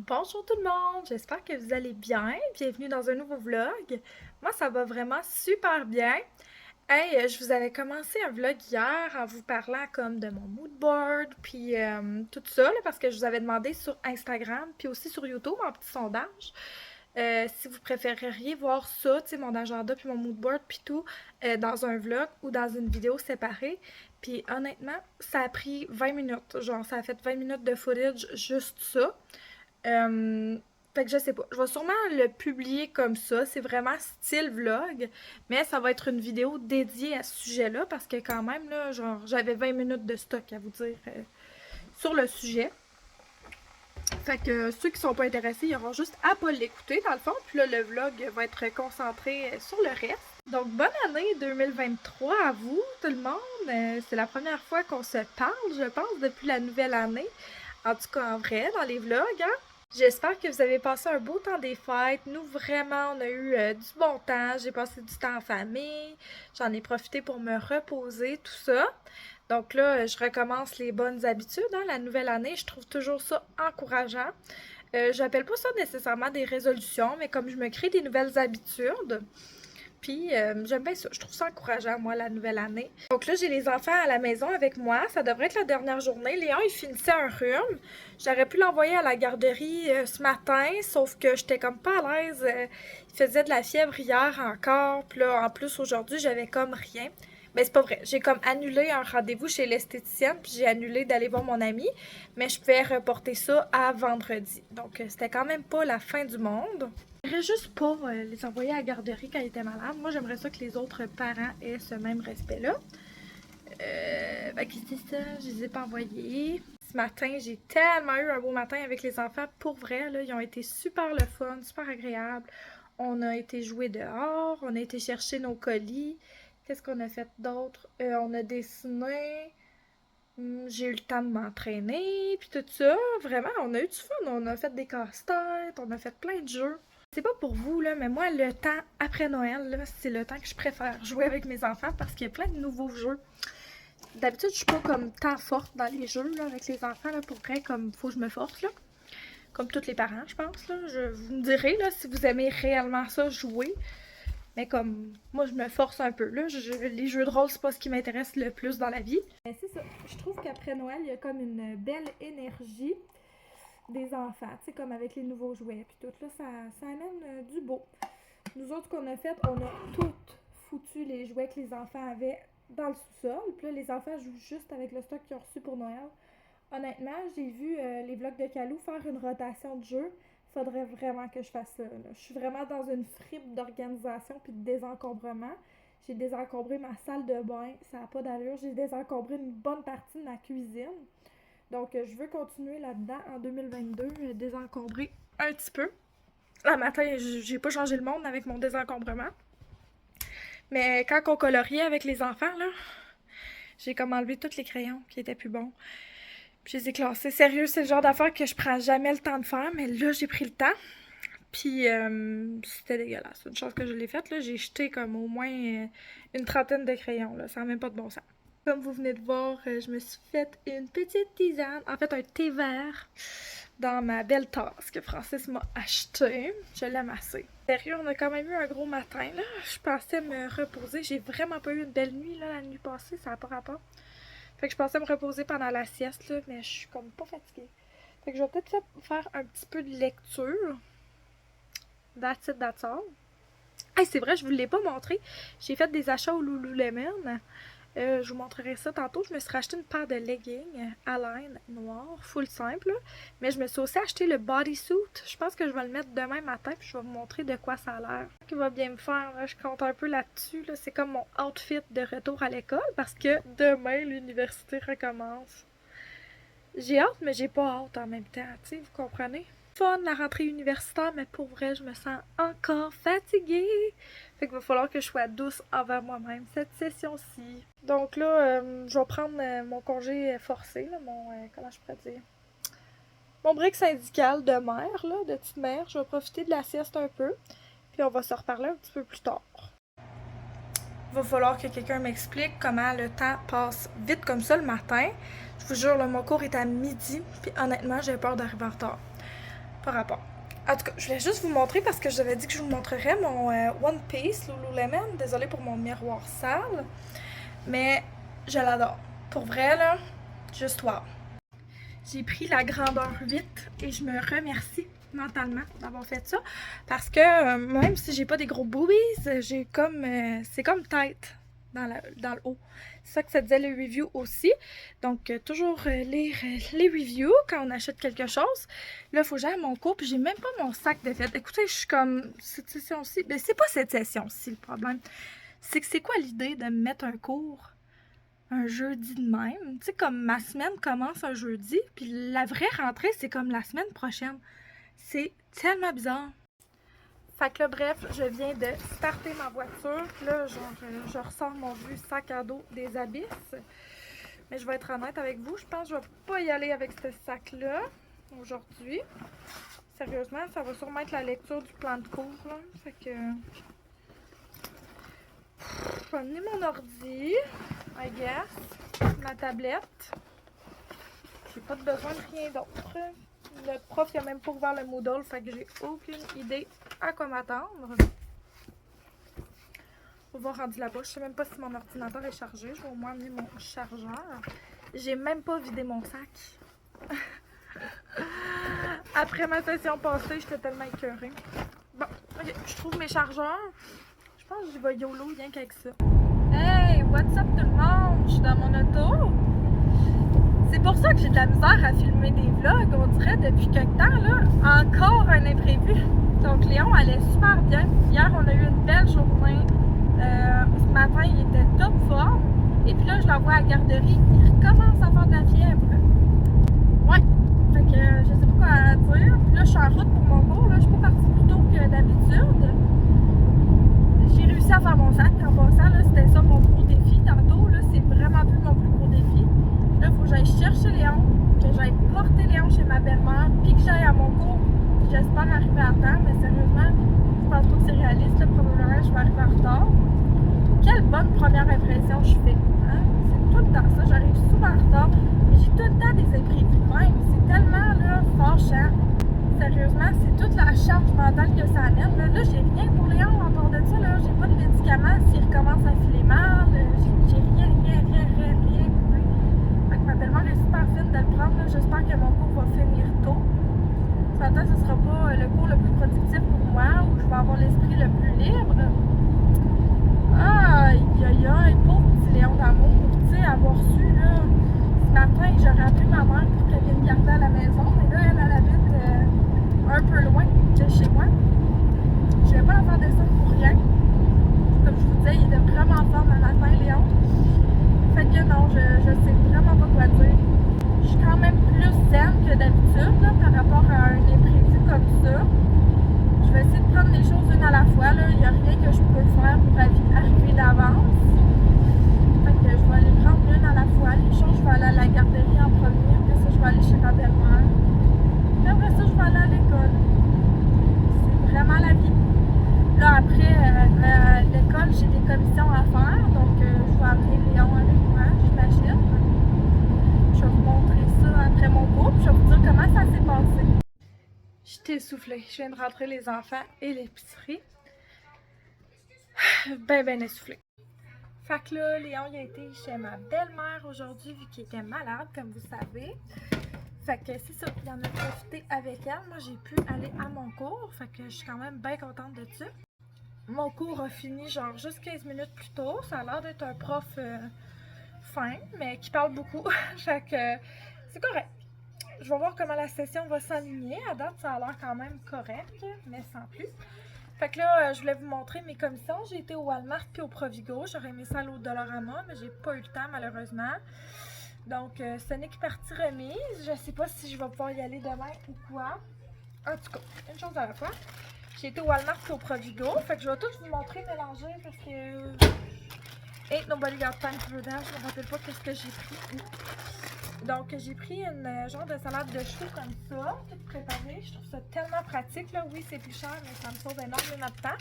Bonjour tout le monde, j'espère que vous allez bien. Bienvenue dans un nouveau vlog. Moi, ça va vraiment super bien. Hey, je vous avais commencé un vlog hier en vous parlant comme de mon mood board, puis tout ça, là, parce que je vous avais demandé sur Instagram, puis aussi sur YouTube, en petit sondage, si vous préféreriez voir ça, tu sais, mon agenda, puis mon mood board, puis tout, dans un vlog ou dans une vidéo séparée. Puis honnêtement, ça a pris 20 minutes. Genre, ça a fait 20 minutes de footage, juste ça. Euh, Fait que je sais pas. Je vais sûrement le publier comme ça. C'est vraiment style vlog. Mais ça va être une vidéo dédiée à ce sujet-là. Parce que quand même, là, genre, j'avais 20 minutes de stock à vous dire sur le sujet. Fait que ceux qui sont pas intéressés, ils auront juste à pas l'écouter dans le fond. Puis là, le vlog va être concentré sur le reste. Donc, bonne année 2023 à vous, tout le monde. C'est la première fois qu'on se parle, je pense, depuis la nouvelle année. En tout cas, en vrai, dans les vlogs, hein. J'espère que vous avez passé un beau temps des fêtes. Nous, vraiment, on a eu du bon temps. J'ai passé du temps en famille. J'en ai profité pour me reposer, tout ça. Donc là, je recommence les bonnes habitudes, hein, la nouvelle année. Je trouve toujours ça encourageant. J'appelle pas ça nécessairement des résolutions, mais comme je me crée des nouvelles habitudes, puis j'aime bien ça. Je trouve ça encourageant, moi, la nouvelle année. Donc là, j'ai les enfants à la maison avec moi. Ça devrait être la dernière journée. Léon, il finissait un rhume. J'aurais pu l'envoyer à la garderie ce matin, sauf que j'étais comme pas à l'aise. Il faisait de la fièvre hier encore. Puis là, en plus, aujourd'hui, j'avais comme rien. Mais c'est pas vrai. J'ai comme annulé un rendez-vous chez l'esthéticienne, puis j'ai annulé d'aller voir mon ami. Mais je pouvais reporter ça à vendredi. Donc, c'était quand même pas la fin du monde. J'aimerais juste pas les envoyer à la garderie quand ils étaient malades. Moi, j'aimerais ça que les autres parents aient ce même respect-là. Qu'est-ce que c'est ça? Je les ai pas envoyés. Ce matin, j'ai tellement eu un beau matin avec les enfants. Pour vrai, là, ils ont été super le fun, super agréables. On a été jouer dehors, on a été chercher nos colis. Qu'est-ce qu'on a fait d'autre? On a dessiné. J'ai eu le temps de m'entraîner, puis tout ça. Vraiment, on a eu du fun. On a fait des casse-têtes, on a fait plein de jeux. C'est pas pour vous, là, mais moi, le temps après Noël, là, c'est le temps que je préfère jouer avec mes enfants parce qu'il y a plein de nouveaux jeux. D'habitude, je suis pas comme tant forte dans les jeux, là, avec les enfants, là, pour vrai, comme faut que je me force, là. Comme tous les parents, je pense, là. Vous me direz, là, si vous aimez réellement ça, jouer. Mais comme, moi, je me force un peu, là. Les jeux de rôle, c'est pas ce qui m'intéresse le plus dans la vie. Mais c'est ça. Je trouve qu'après Noël, il y a comme une belle énergie des enfants, tu sais, comme avec les nouveaux jouets, puis tout, là, ça amène du beau. Nous autres, qu'on a fait, on a toutes foutu les jouets que les enfants avaient dans le sous-sol, puis là, les enfants jouent juste avec le stock qu'ils ont reçu pour Noël. Honnêtement, j'ai vu les vlogs de Calou faire une rotation de jeux. Faudrait vraiment que je fasse ça, là. Je suis vraiment dans une fripe d'organisation puis de désencombrement. J'ai désencombré ma salle de bain, ça n'a pas d'allure. J'ai désencombré une bonne partie de ma cuisine. Donc, je veux continuer là-dedans en 2022, désencombrer un petit peu. Le matin, j'ai pas changé le monde avec mon désencombrement. Mais quand on coloriait avec les enfants, là, j'ai comme enlevé tous les crayons qui étaient plus bons. Puis je les ai classés. Sérieux, c'est le genre d'affaire que je prends jamais le temps de faire, mais là, j'ai pris le temps. Puis c'était dégueulasse. Une chose que je l'ai faite, là, j'ai jeté comme au moins une trentaine de crayons, là. Ça n'a même pas de bon sens. Comme vous venez de voir, je me suis fait une petite tisane, en fait un thé vert, dans ma belle tasse que Francis m'a acheté. Je l'ai amassé. Sérieux, on a quand même eu un gros matin, là. Je pensais me reposer. J'ai vraiment pas eu une belle nuit, là, la nuit passée. Ça n'a pas rapport. Fait que je pensais me reposer pendant la sieste, là, mais je suis comme pas fatiguée. Fait que je vais peut-être faire un petit peu de lecture. That's it, that's all. Hey, c'est vrai, je vous l'ai pas montré. J'ai fait des achats au Lululemon. Je vous montrerai ça tantôt. Je me suis racheté une paire de leggings à laine noire, full simple. Mais je me suis aussi acheté le bodysuit. Je pense que je vais le mettre demain matin puis je vais vous montrer de quoi ça a l'air. Qui va bien me faire, là. Je compte un peu là-dessus. Là. C'est comme mon outfit de retour à l'école parce que demain, l'université recommence. J'ai hâte, mais j'ai pas hâte en même temps. Tu sais, vous comprenez? Fun la rentrée universitaire, mais pour vrai, je me sens encore fatiguée. Fait qu'il va falloir que je sois douce envers moi-même cette session-ci. Donc là, je vais prendre mon congé forcé, là, comment je pourrais dire? Mon break syndical de mère, là, de petite mère. Je vais profiter de la sieste un peu, puis on va se reparler un petit peu plus tard. Il va falloir que quelqu'un m'explique comment le temps passe vite comme ça le matin. Je vous jure, là, mon cours est à midi, puis honnêtement, j'ai peur d'arriver en retard. Par rapport. En tout cas, je voulais juste vous montrer parce que je vous avais dit que je vous montrerais mon One Piece Lululemon. Désolée pour mon miroir sale. Mais je l'adore. Pour vrai, là, juste wow. J'ai pris la grandeur 8 et je me remercie mentalement d'avoir fait ça. Parce que même si j'ai pas des gros boobies, j'ai comme c'est comme tête dans le haut. C'est ça que ça disait les reviews aussi. Donc toujours lire les reviews quand on achète quelque chose. Là, il faut que j'aille à mon cours, puis j'ai même pas mon sac de fête. Écoutez, je suis comme cette session-ci. Mais c'est pas cette session-ci le problème. C'est que c'est quoi l'idée de me mettre un cours un jeudi de même? Tu sais, comme ma semaine commence un jeudi, puis la vraie rentrée, c'est comme la semaine prochaine. C'est tellement bizarre. Fait que là, bref, je viens de starter ma voiture. Là, genre, je ressors mon vieux sac à dos des Abysses. Mais je vais être honnête avec vous, je pense que je vais pas y aller avec ce sac-là aujourd'hui. Sérieusement, ça va sûrement être la lecture du plan de cours, là. Fait que... je vais amener mon ordi, I guess, ma tablette. J'ai pas besoin de rien d'autre. Le prof, il a même pas ouvert le Moodle, fait que j'ai aucune idée à quoi m'attendre. On va voir rendu là-bas. Je sais même pas si mon ordinateur est chargé. Je vais au moins amener mon chargeur. J'ai même pas vidé mon sac. Après ma session passée, j'étais tellement écœurée. Bon, ok, je trouve mes chargeurs. Je pense que je vais YOLO rien qu'avec ça. Hey, what's up tout le monde? Je suis dans mon auto. C'est pour ça que j'ai de la misère à filmer des vlogs, on dirait, depuis quelque temps, là. Encore un imprévu. Donc, Léon allait super bien. Hier, on a eu une belle journée. Ce matin, il était top forme. Et puis là, je l'envoie à la garderie. Il recommence à faire de la fièvre. Ouais. Fait que je sais pas quoi dire. Puis là, je suis en route pour mon cours. Là. Je suis pas partie plus tôt que d'habitude. J'ai réussi à faire mon sac en passant. C'était ça mon gros défi tantôt. Là, c'est vraiment plus mon plus gros défi. Là, il faut que j'aille chercher Léon, que j'aille porter Léon chez ma belle-mère, puis que j'aille à mon cours. J'espère arriver à temps, mais sérieusement, je pense pas que c'est réaliste. Là, probablement, je vais arriver en retard. Quelle bonne première impression je fais. Hein? C'est tout le temps ça. J'arrive souvent en retard, mais j'ai tout le temps des imprévus même. C'est tellement là, fâchant. Sérieusement, c'est toute la charge mentale que ça amène. Là j'ai rien pour Léon en part de ça. Là, j'ai pas de médicaments s'il recommence à filer mal. J'ai rien. Ma belle-mère est super fine de le prendre. J'espère que mon cours va finir tôt. J'entends que ce ne sera pas le cours le plus productif pour moi, où je vais avoir l'esprit le plus libre. Aïe, pauvre petit Léon d'amour. Tu sais, avoir su, là, ce matin, j'aurais appelé ma mère pour qu'elle vienne garder à la maison. Mais là, elle habite un peu loin de chez moi. Je vais pas la faire descendre pour rien. Comme je vous disais, il était vraiment fort le matin, Léon. Fait que non, je sais vraiment pas quoi dire. Je suis quand même plus zen que d'habitude par rapport à un imprévu comme ça. Je vais essayer de prendre les choses une à la fois. Là. Il n'y a rien que je peux faire pour arriver d'avance. Fait que je vais aller prendre une à la fois. Les choses, je vais aller à la garderie en premier. Après ça, je vais aller chez ma belle-mère. Puis après ça, je vais aller à l'école. C'est vraiment la vie. Là, après l'école, j'ai des commissions à faire. Donc, je vais amener Léon avec moi, j'imagine. Je vais vous montrer ça après mon cours. Puis je vais vous dire comment ça s'est passé. J'étais essoufflée. Je viens de rentrer les enfants et l'épicerie. Ben essoufflée. Fait que là, Léon, il a été chez ma belle-mère aujourd'hui, vu qu'il était malade, comme vous savez. Fait que c'est ça, il en a profité avec elle. Moi, j'ai pu aller à mon cours. Fait que je suis quand même bien contente de ça. Mon cours a fini genre juste 15 minutes plus tôt. Ça a l'air d'être un prof fin, mais qui parle beaucoup. Fait que c'est correct. Je vais voir comment la session va s'aligner. À date, ça a l'air quand même correct, mais sans plus. Fait que là, je voulais vous montrer mes commissions. J'ai été au Walmart puis au Provigo. J'aurais aimé ça aller au Dollarama, mais j'ai pas eu le temps malheureusement. Donc, ce n'est que partie remise. Je sais pas si je vais pouvoir y aller demain ou quoi. En tout cas, une chose à la fois. J'ai été au Walmart et au Provigo. Fait que je vais tout vous montrer mélanger parce que... Ain't nobody got time for that. Je me rappelle pas qu'est-ce que j'ai pris. Donc, j'ai pris une genre de salade de choux comme ça, toute préparée. Je trouve ça tellement pratique, là. Oui, c'est plus cher, mais ça me sauve énormément de temps.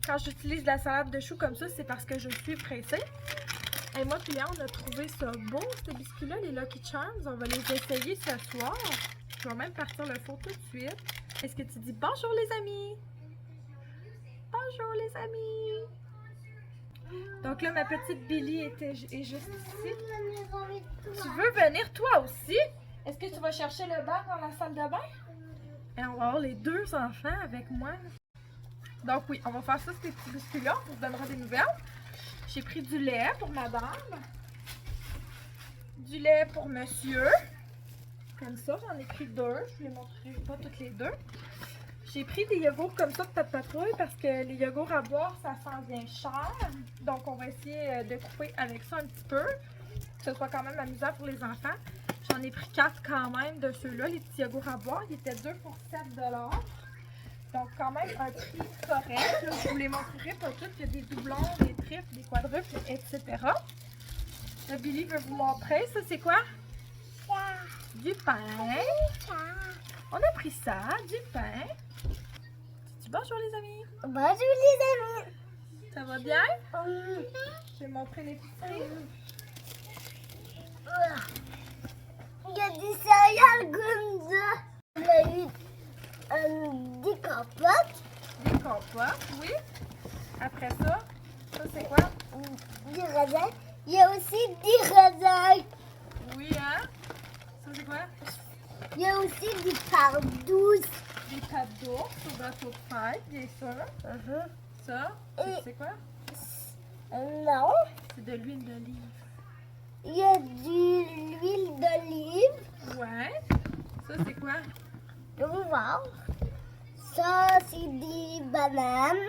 Quand j'utilise la salade de choux comme ça, c'est parce que je suis pressée. Et moi, puis Léon, on a trouvé ça beau, ces biscuits-là, les Lucky Charms. On va les essayer ce soir. Je vais même partir le four tout de suite. Est-ce que tu dis bonjour les amis? Bonjour les amis! Donc là, ma petite Billy est juste ici. Tu veux venir toi aussi? Est-ce que tu vas chercher le bain dans la salle de bain? Et on va avoir les deux enfants avec moi. Donc oui, on va faire ça, ces petits biscuits-là. On vous donnera des nouvelles. J'ai pris du lait pour madame. Du lait pour monsieur. Comme ça, j'en ai pris deux. Je vous les montrerai pas toutes les deux. J'ai pris des yogourts comme ça de patrouille parce que les yogourts à boire, ça s'en vient cher. Donc, on va essayer de couper avec ça un petit peu. Que ce soit quand même amusant pour les enfants. J'en ai pris 4 quand même de ceux-là, les petits yogourts à boire. Ils étaient 2 pour 7 $. Donc, quand même un prix correct. Là, je vous les montrerai pas toutes. Il y a des doublons, des triples, des quadruples, etc. Là, Billy veut vous montrer. Ça, c'est quoi? Du pain. On a pris ça, du pain. Bonjour les amis. Bonjour les amis. Ça va bien? Je vais montrer les petits. Il y a des céréales comme ça. On a eu des compotes. Des compotes, oui. Après ça, ça c'est quoi? Des raisins. Il y a aussi des raisins. Oui, hein? Ça c'est quoi? Il y a aussi des pâtes douces. Des pâtes d'ours au gâteau de fête, bien sûr. Ça, c'est quoi? Non. C'est de l'huile d'olive. Il y a de l'huile d'olive. Ouais. Ça, c'est quoi? On va voir. Ça, c'est des bananes.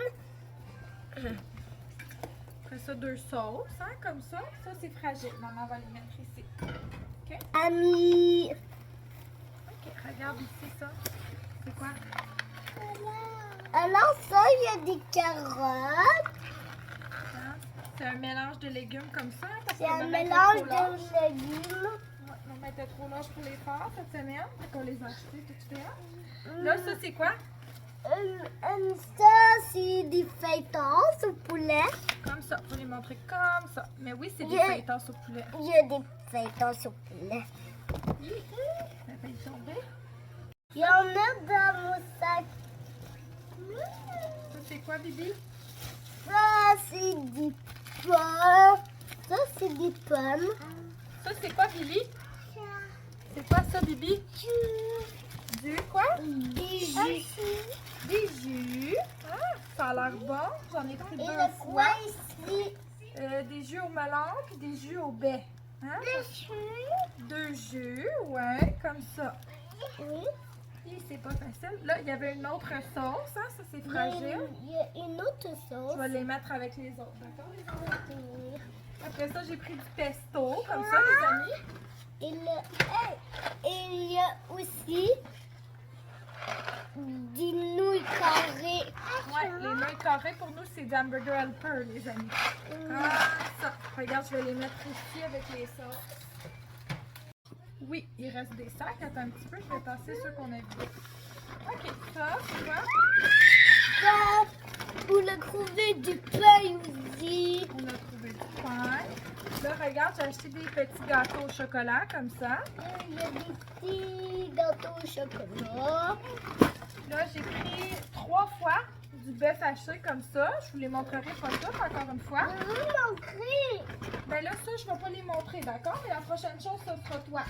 Après ça, 2 sauces, hein, comme ça. Ça, c'est fragile. Maman va les mettre ici. OK? Amis. OK, regarde ici, ça. C'est quoi? Alors ça, il y a des carottes. Hein? C'est un mélange de légumes comme ça. Parce C'est que un maman mélange était trop lâche. de légumes. Ouais, maman était trop lâche pour les faire cette semaine. Fait qu'on les a achetés tout de suite. Là, ça, c'est quoi? Ça, c'est des feuilletos au poulet. Comme ça. Faut les montrer comme ça. Mais oui, c'est des Yeah. feuilletos au poulet. Il y a des feuilletos au poulet. Ça fait tomber. Il y en a dans mon sac. Ça, c'est quoi, Bibi? Ça, c'est des pommes. Ça, c'est des pommes. Ça, c'est quoi, Bibi? C'est quoi ça, Bibi? Du quoi? Des Ah, jus. Des jus. Ah, ça a l'air bon. J'en ai pris Et 2 le fois. quoi ici? Des jus au melon puis des jus au baie. Hein? Des jus. 2 jus, ouais, comme ça. Oui. Et c'est pas facile. Là, il y avait une autre sauce, hein? Ça, c'est fragile. Il y a une autre sauce. Je vais les mettre avec les autres, d'accord? Oui. Après ça, j'ai pris du pesto, comme ça, les amis. Et il y a aussi des nouilles carrées. Ouais, les nouilles carrées, pour nous, c'est du hamburger helper, les amis. Comme ça. Regarde, je vais les mettre ici avec les sauces. Oui, il reste des sacs. Attends un petit peu, je vais passer ceux qu'on a vus. OK, ça, tu vois? Ça, pour le trouver du pain aussi. On a trouvé du pain. Là, regarde, j'ai acheté des petits gâteaux au chocolat, comme ça. Il y a des petits gâteaux au chocolat. Là, j'ai pris 3 fois du bœuf haché, comme ça. Je vous les montrerai pas toutes, encore une fois. Je veux montrer. Ben là, ça, je vais pas les montrer, d'accord? Mais la prochaine chose, ce sera toi.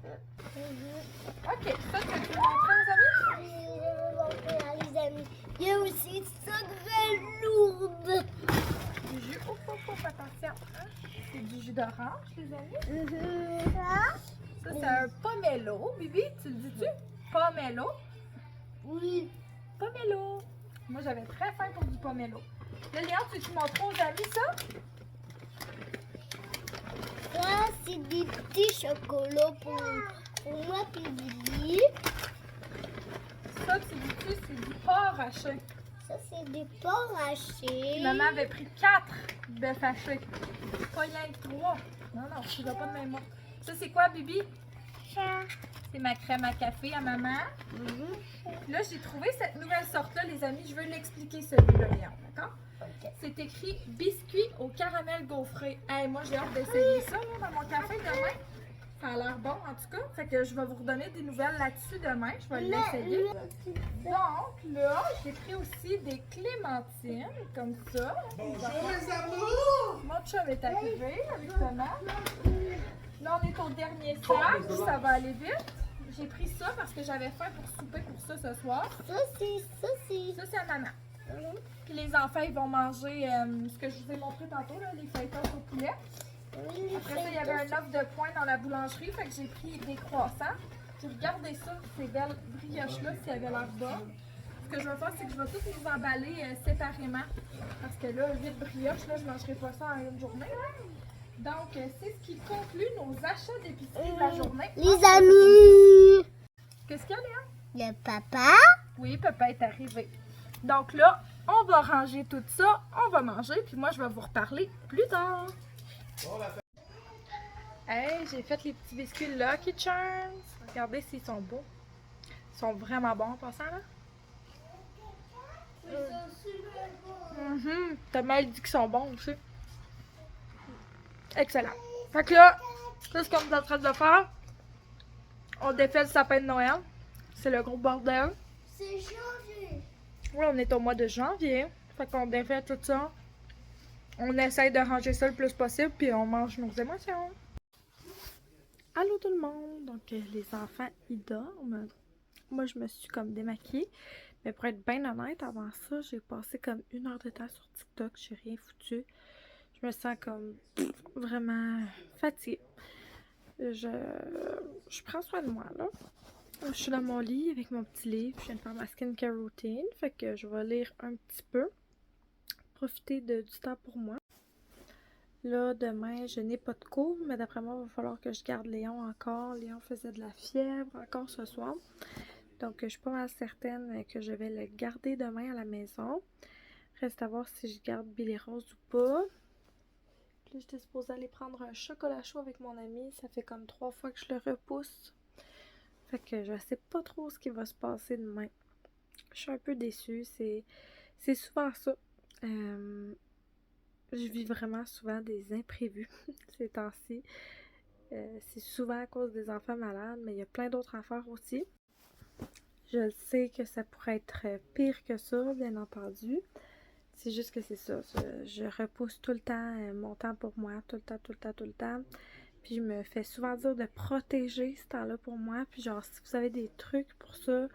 OK, ça, tu veux le montrer aux amis? Je veux montrer à les amis. Il y a aussi ça très lourde. Du jus. Oh, oh, oh, attention. Hein? C'est du jus d'orange, les amis. Ça, c'est un pomelo. Bibi, tu le dis-tu? Pomelo. Oui. Pomelo. Moi, j'avais très faim pour du pomelo. Là, Léon, tu veux montrer aux amis ça? Ça, c'est des petits chocolats pour moi et Billy. Ça, tu dis-tu, c'est du porc haché. Ça, c'est des porcs hachés. Maman avait pris 4 bœufs hachés. Pas rien que 3. Non, non, tu vas pas de même mot. Ça, c'est quoi, Bibi? C'est ma crème à café à maman. Là, j'ai trouvé cette nouvelle sorte-là, les amis. Je veux l'expliquer, celui-là, Léon, d'accord? C'est écrit biscuit au caramel gaufré. Hey, moi, j'ai hâte d'essayer ça là, dans mon café demain. Ça a l'air bon en tout cas. Fait que je vais vous redonner des nouvelles là-dessus demain. Je vais l'essayer. Donc là, j'ai pris aussi des clémentines comme ça. Bonjour les amours! Mon chum est arrivé avec Thomas. Là, on est au dernier sac. Ça va aller vite. J'ai pris ça parce que j'avais faim pour souper pour ça ce soir. Ça, Ça, c'est ananas. Puis les enfants, ils vont manger ce que je vous ai montré tantôt, là, les feuilletons au poulet. Après ça, il y avait un œuf de poing dans la boulangerie, fait que j'ai pris des croissants. J'ai regardé ça, ces belles brioches-là, s'il y avait l'air bon. Ce que je vais faire, c'est que je vais toutes les emballer séparément. Parce que là, 8 brioches, là, je ne mangerai pas ça en une journée. Donc, c'est ce qui conclut nos achats d'épicerie de la journée. les amis. Qu'est-ce qu'il y a, Léa? Le papa. Oui, papa est arrivé. Donc là, on va ranger tout ça, on va manger, puis moi, je vais vous reparler plus tard. Hey, j'ai fait les petits biscuits Lucky Charms. Regardez s'ils sont beaux. Ils sont vraiment bons en passant, là. T'as mal dit qu'ils sont bons aussi. Excellent. Fait que là, c'est ce qu'on est en train de faire. On défait le sapin de Noël. C'est le gros bordel. C'est janvier. Oui, on est au mois de janvier. Fait qu'on défait tout ça. On essaye de ranger ça le plus possible, puis on mange nos émotions. Allô tout le monde! Donc, les enfants, ils dorment. Moi, je me suis comme démaquillée. Mais pour être bien honnête, avant ça, j'ai passé comme 1 heure de temps sur TikTok. J'ai rien foutu. Je me sens comme vraiment fatiguée. Je prends soin de moi, là. Je suis dans mon lit avec mon petit livre. Je viens de faire ma skincare routine. Fait que je vais lire un petit peu. Profiter du temps pour moi. Là, demain, je n'ai pas de cours, mais d'après moi, il va falloir que je garde Léon encore. Léon faisait de la fièvre encore ce soir. Donc, je suis pas mal certaine que je vais le garder demain à la maison. Reste à voir si je garde Billy Rose ou pas. Puis j'étais supposée aller prendre un chocolat chaud avec mon ami. Ça fait comme 3 fois que je le repousse. Fait que je sais pas trop ce qui va se passer demain. Je suis un peu déçue. C'est souvent ça. Je vis vraiment souvent des imprévus ces temps-ci. C'est souvent à cause des enfants malades, mais il y a plein d'autres affaires aussi. Je sais que ça pourrait être pire que ça, bien entendu. C'est juste que c'est ça. Je repousse tout le temps mon temps pour moi, tout le temps. Puis je me fais souvent dire de protéger ce temps-là pour moi. Puis genre, si vous avez des trucs pour ça,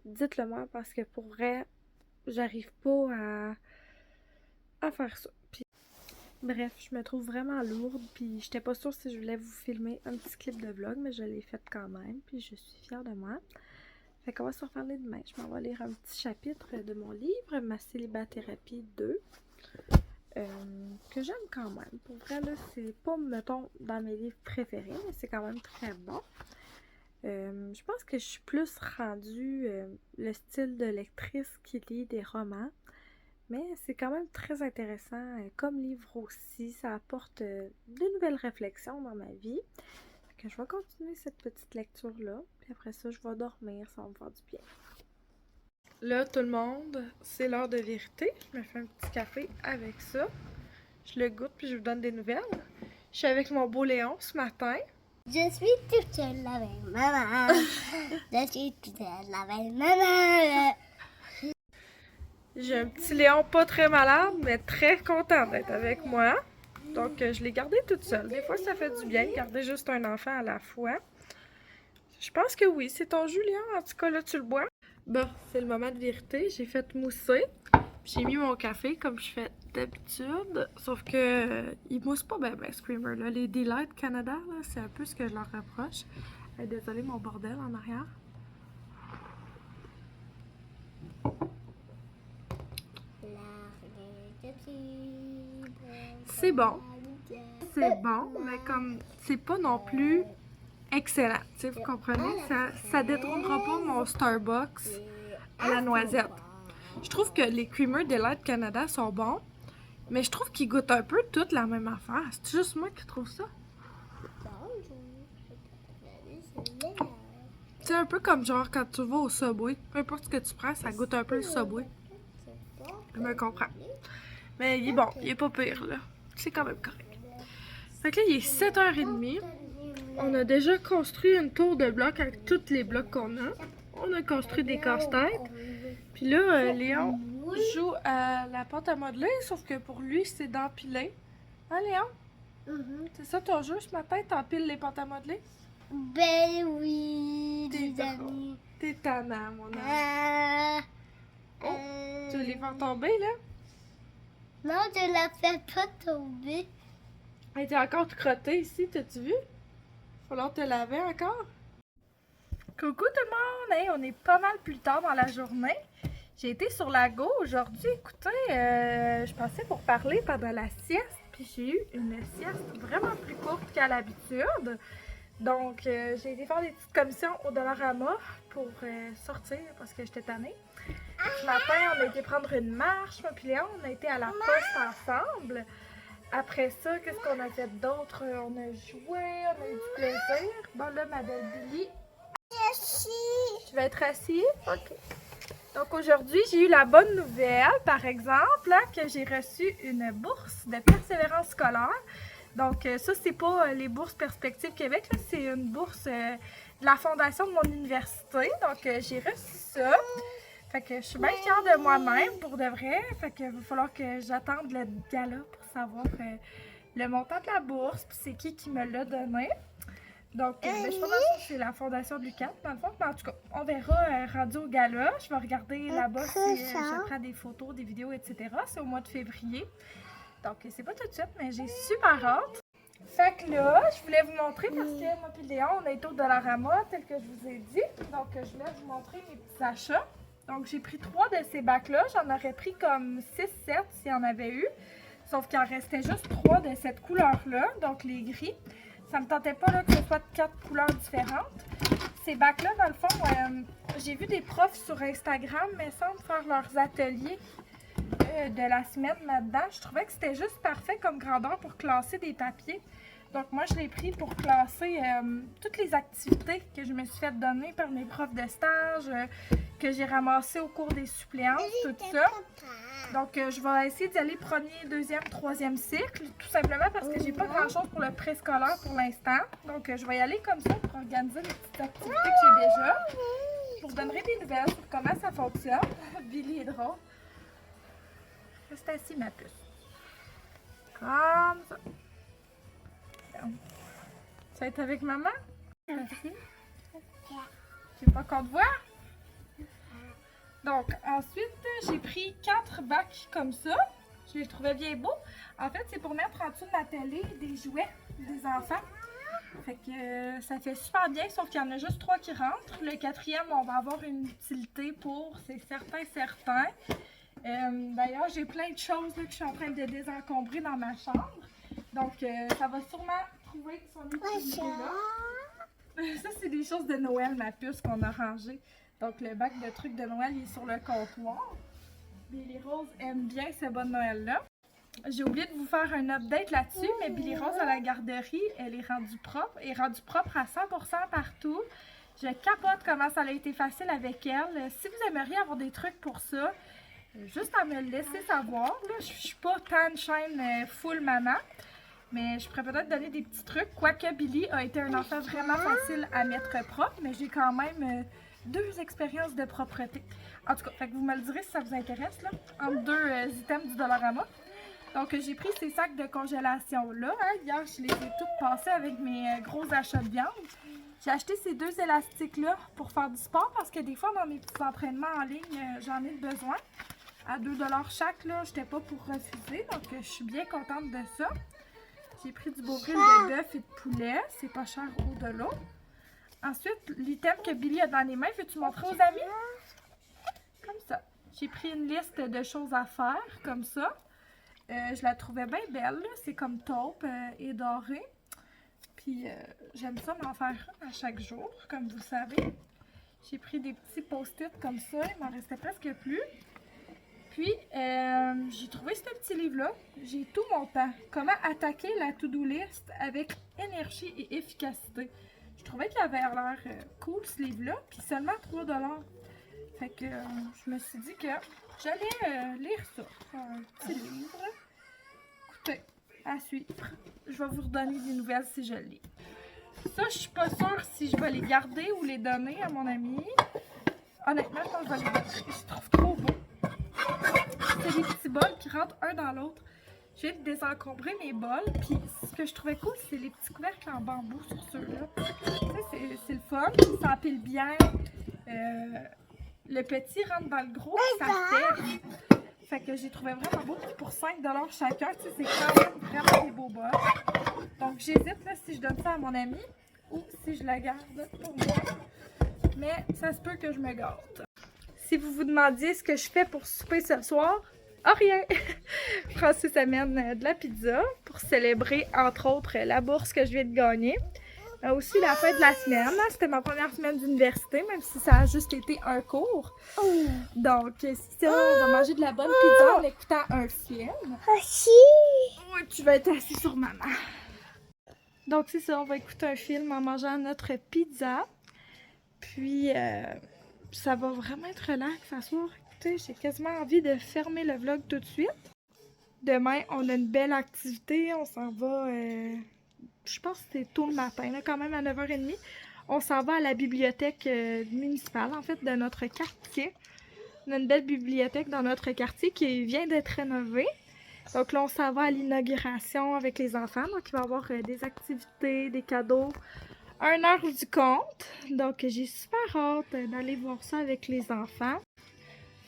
dites-le moi parce que pour vrai, j'arrive pas à faire ça. Puis, bref, je me trouve vraiment lourde. Puis j'étais pas sûre si je voulais vous filmer un petit clip de vlog, mais je l'ai fait quand même. Puis je suis fière de moi. Fait qu'on va se reparler demain. Je m'en vais lire un petit chapitre de mon livre, Ma célibathérapie 2. Que j'aime quand même. Pour vrai, là, c'est pas, mettons, dans mes livres préférés, mais c'est quand même très bon. Je pense que je suis plus rendue le style de lectrice qui lit des romans. Mais c'est quand même très intéressant comme livre aussi. Ça apporte de nouvelles réflexions dans ma vie. Fait que je vais continuer cette petite lecture-là. Puis après ça, je vais dormir. Ça va me faire du bien. Là, tout le monde, c'est l'heure de vérité. Je me fais un petit café avec ça. Je le goûte puis je vous donne des nouvelles. Je suis avec mon beau Léon ce matin. Je suis toute seule avec maman. Je suis toute seule avec maman. J'ai un petit Léon pas très malade, mais très content d'être avec moi. Donc, je l'ai gardé toute seule. Des fois, ça fait du bien de garder juste un enfant à la fois. Je pense que oui, c'est ton jus, Léon. En tout cas, là, tu le bois. Bon, c'est le moment de vérité. J'ai fait mousser. J'ai mis mon café comme je fais d'habitude. Sauf que il mousse pas bien, ce creamer là. Les Delight Canada, là, c'est un peu ce que je leur reproche. Désolée, mon bordel en arrière. C'est bon. C'est bon, mais comme c'est pas non plus excellent. Tu sais, vous comprenez? Ça détrônera pas mon Starbucks à la noisette. Je trouve que les creamers Delight Canada sont bons, mais je trouve qu'ils goûtent un peu toute la même affaire. C'est juste moi qui trouve ça. C'est un peu comme genre quand tu vas au Subway. Peu importe ce que tu prends, ça goûte un peu le Subway. Je me comprends. Mais il est bon, il est pas pire là. C'est quand même correct. Fait que là, il est 7h30. On a déjà construit une tour de blocs avec tous les blocs qu'on a. On a construit des casse-têtes. Puis là, Léon joue à la pâte à modeler, sauf que pour lui, c'est d'empiler. Hein, Léon? C'est ça ton jeu ce matin? T'empiles les pâtes à modeler? Ben oui, T'es les amis. T'es tannant, mon ami. Tu veux les faire tomber, là? Non, je la fais pas tomber. Elle était encore tout crottée ici, t'as-tu vu? Falloir te laver encore. Coucou tout le monde! Hey, on est pas mal plus tard dans la journée. J'ai été sur la go aujourd'hui. Écoutez, je pensais pour parler pendant la sieste, puis j'ai eu une sieste vraiment plus courte qu'à l'habitude. Donc, j'ai été faire des petites commissions au Dollarama pour sortir parce que j'étais tannée. Ce matin, on a été prendre une marche, moi puis Léon, on a été à la poste ensemble. Après ça, qu'est-ce qu'on a fait d'autre? On a joué, on a eu du plaisir. Bon là, ma belle Billy. Tu vas être assis? OK. Donc aujourd'hui, j'ai eu la bonne nouvelle, par exemple, là, que j'ai reçu une bourse de persévérance scolaire. Donc ça, c'est pas les bourses Perspective Québec, c'est une bourse de la fondation de mon université. Donc j'ai reçu ça. Fait que je suis bien fière de moi-même, pour de vrai. Fait que va falloir que j'attende le gala pour savoir le montant de la bourse, puis c'est qui me l'a donné. Donc, je suis pas sûre que c'est la fondation de l'UQAM, dans le fond. Mais en tout cas, on verra rendu au gala. Je vais regarder là-bas si je prends des photos, des vidéos, etc. C'est au mois de février. Donc, c'est pas tout de suite, mais j'ai super hâte. Fait que là, je voulais vous montrer parce que moi et Léon, on a été au Dollarama, tel que je vous ai dit. Donc, je voulais vous montrer mes petits achats. Donc, j'ai pris 3 de ces bacs-là. J'en aurais pris comme 6-7 s'il y en avait eu. Sauf qu'il en restait juste 3 de cette couleur-là, donc les gris. Ça me tentait pas là, que ce soit de 4 couleurs différentes. Ces bacs-là, dans le fond, j'ai vu des profs sur Instagram, mais semble faire leurs ateliers de la semaine là-dedans. Je trouvais que c'était juste parfait comme grandeur pour classer des papiers. Donc moi, je l'ai pris pour classer toutes les activités que je me suis fait donner par mes profs de stage, que j'ai ramassées au cours des suppléances, tout ça. Donc je vais essayer d'y aller premier, deuxième, troisième cycle, tout simplement parce que j'ai pas grand-chose pour le préscolaire pour l'instant. Donc je vais y aller comme ça pour organiser les petites activités que j'ai déjà. Je vous donnerai des nouvelles sur comment ça fonctionne. Billy est drôle. Reste assis, ma puce. Comme ça. Tu vas être avec maman? Merci. Tu veux pas qu'on te voit? Donc, ensuite, j'ai pris 4 bacs comme ça. Je les trouvais bien beaux. En fait, c'est pour mettre en dessous de la télé des jouets des enfants. Fait que ça fait super bien, sauf qu'il y en a juste 3 qui rentrent. Le 4e, on va avoir une utilité pour, c'est certain. D'ailleurs, j'ai plein de choses là, que je suis en train de désencombrer dans ma chambre. Donc, ça va sûrement trouver son utilité là. Ça, c'est des choses de Noël, ma puce, qu'on a rangées. Donc, le bac de trucs de Noël, il est sur le comptoir. Billy Rose aime bien ce bon Noël-là. J'ai oublié de vous faire un update là-dessus, mais Billy Rose à la garderie, elle est rendue propre. Elle est rendue propre à 100% partout. Je capote comment ça a été facile avec elle. Si vous aimeriez avoir des trucs pour ça, juste à me le laisser savoir. Là, je suis pas tant de chaîne full maman, mais je pourrais peut-être donner des petits trucs. Quoique Billy a été un enfant vraiment facile à mettre propre, mais j'ai quand même 2 expériences de propreté. En tout cas, fait que vous me le direz si ça vous intéresse, là, entre 2 items du Dollarama. Donc, j'ai pris ces sacs de congélation-là. Hein. Hier, je les ai toutes passés avec mes gros achats de viande. J'ai acheté ces 2 élastiques-là pour faire du sport parce que des fois, dans mes petits entraînements en ligne, j'en ai besoin. À 2 $ chaque, là, j'étais pas pour refuser. Donc, je suis bien contente de ça. J'ai pris du bovril de bœuf et de poulet. C'est pas cher au-delà. Ensuite, l'item que Billy a dans les mains, veux-tu montrer aux amis? Comme ça. J'ai pris une liste de choses à faire, comme ça. Je la trouvais bien belle, c'est comme taupe et doré. Puis j'aime ça m'en faire un à chaque jour, comme vous le savez. J'ai pris des petits post-it comme ça, il m'en restait presque plus. Puis j'ai trouvé ce petit livre-là, j'ai tout mon temps. Comment attaquer la to-do list avec énergie et efficacité. Je trouvais qu'il avait l'air cool ce livre-là, puis seulement 3 $. Fait que je me suis dit que j'allais lire ça. Un petit livre. Écoutez, à suivre. Je vais vous redonner des nouvelles si je le lis. Ça, je suis pas sûre si je vais les garder ou les donner à mon ami. Honnêtement, je pense que je vais les donner. Je les trouve trop beaux. C'est des petits bols qui rentrent un dans l'autre. Je viens de désencombrer mes bols. Puis ce que je trouvais cool, c'est les petits couvercles en bambou sur ceux-là. Tu sais, c'est le fun. Ça empile bien. Le petit rentre dans le gros. Ça fait. Fait que j'ai trouvé vraiment beau. Puis pour 5 $ chacun, tu sais, c'est quand même vraiment des beaux bols. Donc j'hésite là si je donne ça à mon ami ou si je la garde pour moi. Mais ça se peut que je me gâte. Si vous vous demandiez ce que je fais pour souper ce soir, rien! Francis amène de la pizza pour célébrer, entre autres, la bourse que je viens de gagner. Aussi la fin de la semaine. C'était ma première semaine d'université, même si ça a juste été un cours. Donc, c'est ça, on va manger de la bonne pizza en écoutant un film. Oui, tu vas être assis sur maman. Donc, c'est ça, on va écouter un film en mangeant notre pizza. Puis, ça va vraiment être relax à soir. Écoutez, j'ai quasiment envie de fermer le vlog tout de suite. Demain, on a une belle activité. On s'en va, je pense que c'est tôt le matin, là, quand même à 9h30. On s'en va à la bibliothèque municipale, en fait, de notre quartier. On a une belle bibliothèque dans notre quartier qui vient d'être rénovée. Donc là, on s'en va à l'inauguration avec les enfants. Donc, il va y avoir des activités, des cadeaux. 1 heure du compte. Donc, j'ai super hâte d'aller voir ça avec les enfants.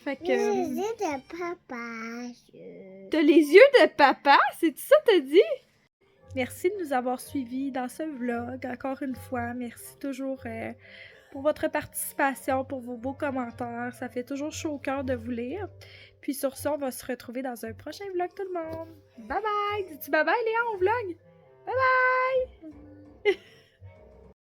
Fait que... Les yeux de papa. T'as les yeux de papa? C'est ça que t'as dit? Merci de nous avoir suivis dans ce vlog. Encore une fois, merci toujours pour votre participation, pour vos beaux commentaires. Ça fait toujours chaud au cœur de vous lire. Puis sur ça, on va se retrouver dans un prochain vlog tout le monde. Bye bye! Dis-tu bye bye Léa au vlog? Bye bye!